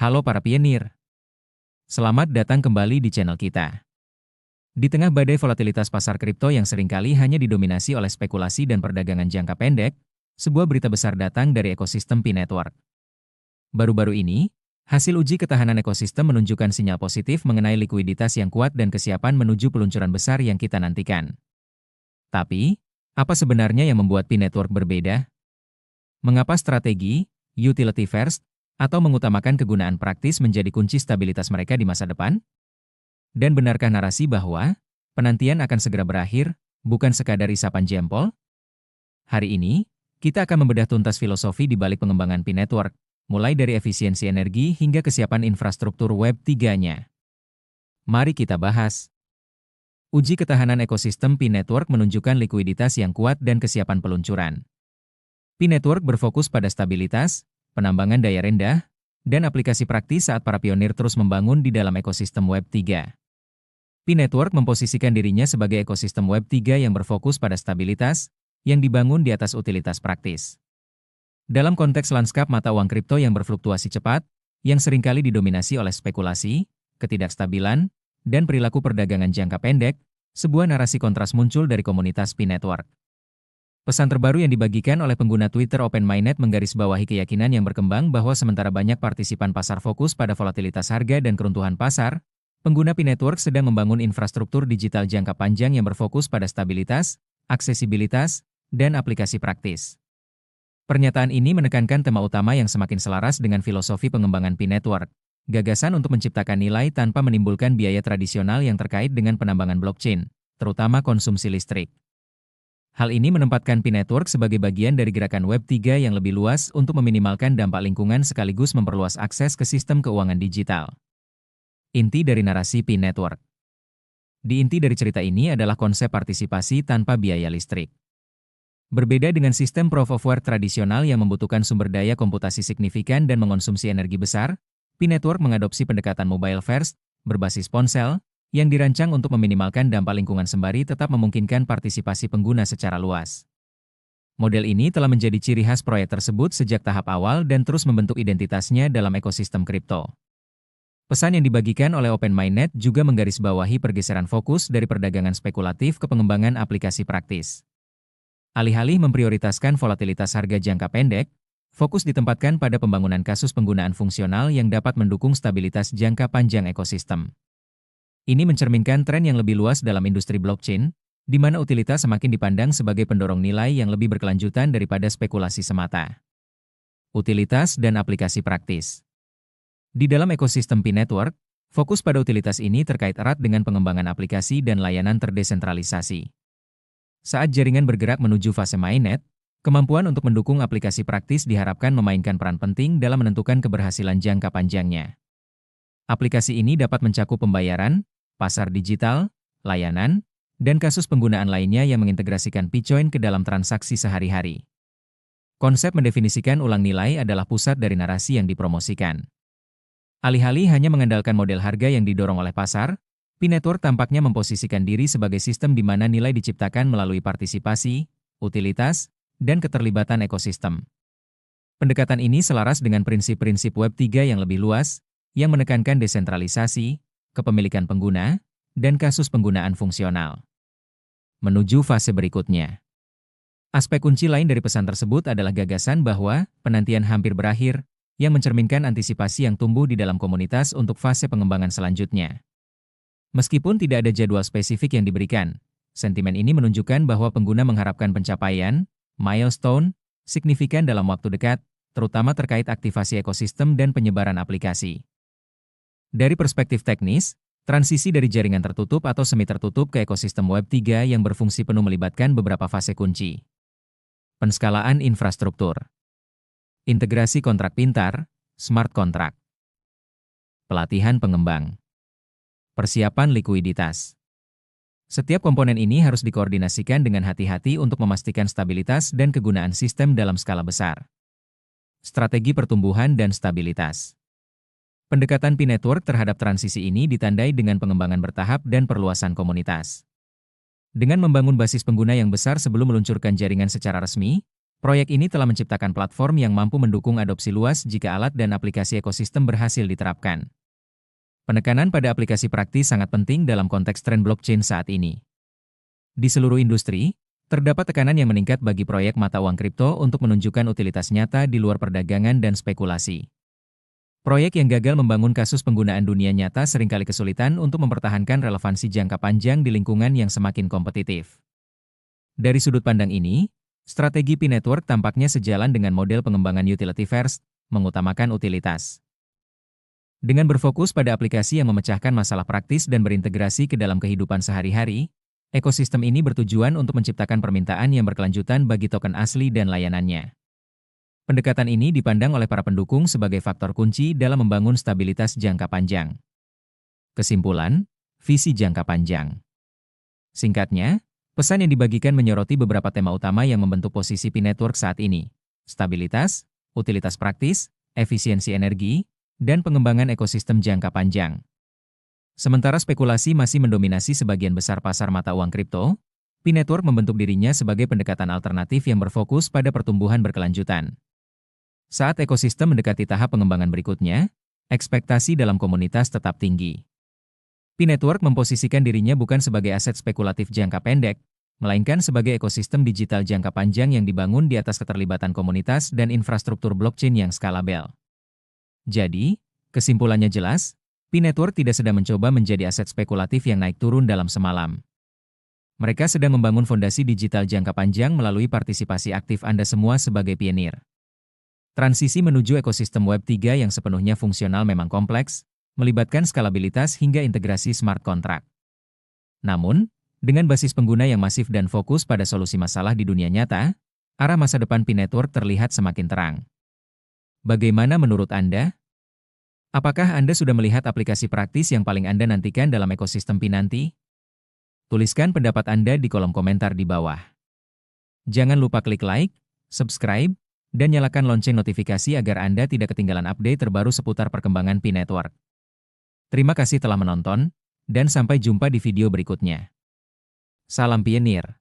Halo para pionir, selamat datang kembali di channel kita. Di tengah badai volatilitas pasar kripto yang seringkali hanya didominasi oleh spekulasi dan perdagangan jangka pendek, sebuah berita besar datang dari ekosistem P-Network. Baru-baru ini, hasil uji ketahanan ekosistem menunjukkan sinyal positif mengenai likuiditas yang kuat dan kesiapan menuju peluncuran besar yang kita nantikan. Tapi, apa sebenarnya yang membuat P-Network berbeda? Mengapa strategi, utility first, atau mengutamakan kegunaan praktis menjadi kunci stabilitas mereka di masa depan? Dan benarkah narasi bahwa penantian akan segera berakhir, bukan sekadar isapan jempol? Hari ini, kita akan membedah tuntas filosofi di balik pengembangan P-Network, mulai dari efisiensi energi hingga kesiapan infrastruktur Web 3-nya. Mari kita bahas. Uji ketahanan ekosistem P-Network menunjukkan likuiditas yang kuat dan kesiapan peluncuran. P-Network berfokus pada stabilitas, penambangan daya rendah, dan aplikasi praktis saat para pionir terus membangun di dalam ekosistem Web 3. P-Network memposisikan dirinya sebagai ekosistem Web 3 yang berfokus pada stabilitas, yang dibangun di atas utilitas praktis. Dalam konteks lanskap mata uang kripto yang berfluktuasi cepat, yang seringkali didominasi oleh spekulasi, ketidakstabilan, dan perilaku perdagangan jangka pendek, sebuah narasi kontras muncul dari komunitas P-Network. Pesan terbaru yang dibagikan oleh pengguna Twitter OpenMyNet menggarisbawahi keyakinan yang berkembang bahwa sementara banyak partisipan pasar fokus pada volatilitas harga dan keruntuhan pasar, pengguna P-Network sedang membangun infrastruktur digital jangka panjang yang berfokus pada stabilitas, aksesibilitas, dan aplikasi praktis. Pernyataan ini menekankan tema utama yang semakin selaras dengan filosofi pengembangan P-Network, gagasan untuk menciptakan nilai tanpa menimbulkan biaya tradisional yang terkait dengan penambangan blockchain, terutama konsumsi listrik. Hal ini menempatkan P-Network sebagai bagian dari gerakan Web 3 yang lebih luas untuk meminimalkan dampak lingkungan sekaligus memperluas akses ke sistem keuangan digital. Inti dari narasi P-Network. Di inti dari cerita ini adalah konsep partisipasi tanpa biaya listrik. Berbeda dengan sistem proof of work tradisional yang membutuhkan sumber daya komputasi signifikan dan mengonsumsi energi besar, P-Network mengadopsi pendekatan mobile first, berbasis ponsel, yang dirancang untuk meminimalkan dampak lingkungan sembari tetap memungkinkan partisipasi pengguna secara luas. Model ini telah menjadi ciri khas proyek tersebut sejak tahap awal dan terus membentuk identitasnya dalam ekosistem kripto. Pesan yang dibagikan oleh OpenMyNet juga menggarisbawahi pergeseran fokus dari perdagangan spekulatif ke pengembangan aplikasi praktis. Alih-alih memprioritaskan volatilitas harga jangka pendek, fokus ditempatkan pada pembangunan kasus penggunaan fungsional yang dapat mendukung stabilitas jangka panjang ekosistem. Ini mencerminkan tren yang lebih luas dalam industri blockchain, di mana utilitas semakin dipandang sebagai pendorong nilai yang lebih berkelanjutan daripada spekulasi semata. Utilitas dan aplikasi praktis. Di dalam ekosistem P-Network, fokus pada utilitas ini terkait erat dengan pengembangan aplikasi dan layanan terdesentralisasi. Saat jaringan bergerak menuju fase mainnet, kemampuan untuk mendukung aplikasi praktis diharapkan memainkan peran penting dalam menentukan keberhasilan jangka panjangnya. Aplikasi ini dapat mencakup pembayaran, pasar digital, layanan, dan kasus penggunaan lainnya yang mengintegrasikan P-Coin ke dalam transaksi sehari-hari. Konsep mendefinisikan ulang nilai adalah pusat dari narasi yang dipromosikan. Alih-alih hanya mengandalkan model harga yang didorong oleh pasar, P-Network tampaknya memposisikan diri sebagai sistem di mana nilai diciptakan melalui partisipasi, utilitas, dan keterlibatan ekosistem. Pendekatan ini selaras dengan prinsip-prinsip Web 3 yang lebih luas, yang menekankan desentralisasi, kepemilikan pengguna, dan kasus penggunaan fungsional. Menuju fase berikutnya. Aspek kunci lain dari pesan tersebut adalah gagasan bahwa penantian hampir berakhir, yang mencerminkan antisipasi yang tumbuh di dalam komunitas untuk fase pengembangan selanjutnya. Meskipun tidak ada jadwal spesifik yang diberikan, sentimen ini menunjukkan bahwa pengguna mengharapkan pencapaian, milestone, signifikan dalam waktu dekat, terutama terkait aktivasi ekosistem dan penyebaran aplikasi. Dari perspektif teknis, transisi dari jaringan tertutup atau semi-tertutup ke ekosistem Web 3 yang berfungsi penuh melibatkan beberapa fase kunci. Penskalaan infrastruktur. Integrasi kontrak pintar, smart contract. Pelatihan pengembang. Persiapan likuiditas. Setiap komponen ini harus dikoordinasikan dengan hati-hati untuk memastikan stabilitas dan kegunaan sistem dalam skala besar. Strategi pertumbuhan dan stabilitas. Pendekatan P-Network terhadap transisi ini ditandai dengan pengembangan bertahap dan perluasan komunitas. Dengan membangun basis pengguna yang besar sebelum meluncurkan jaringan secara resmi, Proyek ini telah menciptakan platform yang mampu mendukung adopsi luas jika alat dan aplikasi ekosistem berhasil diterapkan. Penekanan pada aplikasi praktis sangat penting dalam konteks tren blockchain saat ini. Di seluruh industri, terdapat tekanan yang meningkat bagi proyek mata uang kripto untuk menunjukkan utilitas nyata di luar perdagangan dan spekulasi. Proyek yang gagal membangun kasus penggunaan dunia nyata seringkali kesulitan untuk mempertahankan relevansi jangka panjang di lingkungan yang semakin kompetitif. Dari sudut pandang ini, strategi P-Network tampaknya sejalan dengan model pengembangan utility first, mengutamakan utilitas. Dengan berfokus pada aplikasi yang memecahkan masalah praktis dan berintegrasi ke dalam kehidupan sehari-hari, ekosistem ini bertujuan untuk menciptakan permintaan yang berkelanjutan bagi token asli dan layanannya. Pendekatan ini dipandang oleh para pendukung sebagai faktor kunci dalam membangun stabilitas jangka panjang. Kesimpulan, visi jangka panjang. Singkatnya, pesan yang dibagikan menyoroti beberapa tema utama yang membentuk posisi P-Network saat ini: stabilitas, utilitas praktis, efisiensi energi, dan pengembangan ekosistem jangka panjang. Sementara spekulasi masih mendominasi sebagian besar pasar mata uang kripto, P-Network membentuk dirinya sebagai pendekatan alternatif yang berfokus pada pertumbuhan berkelanjutan. Saat ekosistem mendekati tahap pengembangan berikutnya, ekspektasi dalam komunitas tetap tinggi. P-Network memposisikan dirinya bukan sebagai aset spekulatif jangka pendek, melainkan sebagai ekosistem digital jangka panjang yang dibangun di atas keterlibatan komunitas dan infrastruktur blockchain yang skalabel. Jadi, kesimpulannya jelas, P-Network tidak sedang mencoba menjadi aset spekulatif yang naik turun dalam semalam. Mereka sedang membangun fondasi digital jangka panjang melalui partisipasi aktif Anda semua sebagai pionir. Transisi menuju ekosistem Web3 yang sepenuhnya fungsional memang kompleks, melibatkan skalabilitas hingga integrasi smart contract. Namun, dengan basis pengguna yang masif dan fokus pada solusi masalah di dunia nyata, arah masa depan P-Network terlihat semakin terang. Bagaimana menurut Anda? Apakah Anda sudah melihat aplikasi praktis yang paling Anda nantikan dalam ekosistem Pi nanti? Tuliskan pendapat Anda di kolom komentar di bawah. Jangan lupa klik like, subscribe, dan nyalakan lonceng notifikasi agar Anda tidak ketinggalan update terbaru seputar perkembangan P-Network. Terima kasih telah menonton, dan sampai jumpa di video berikutnya. Salam pionir.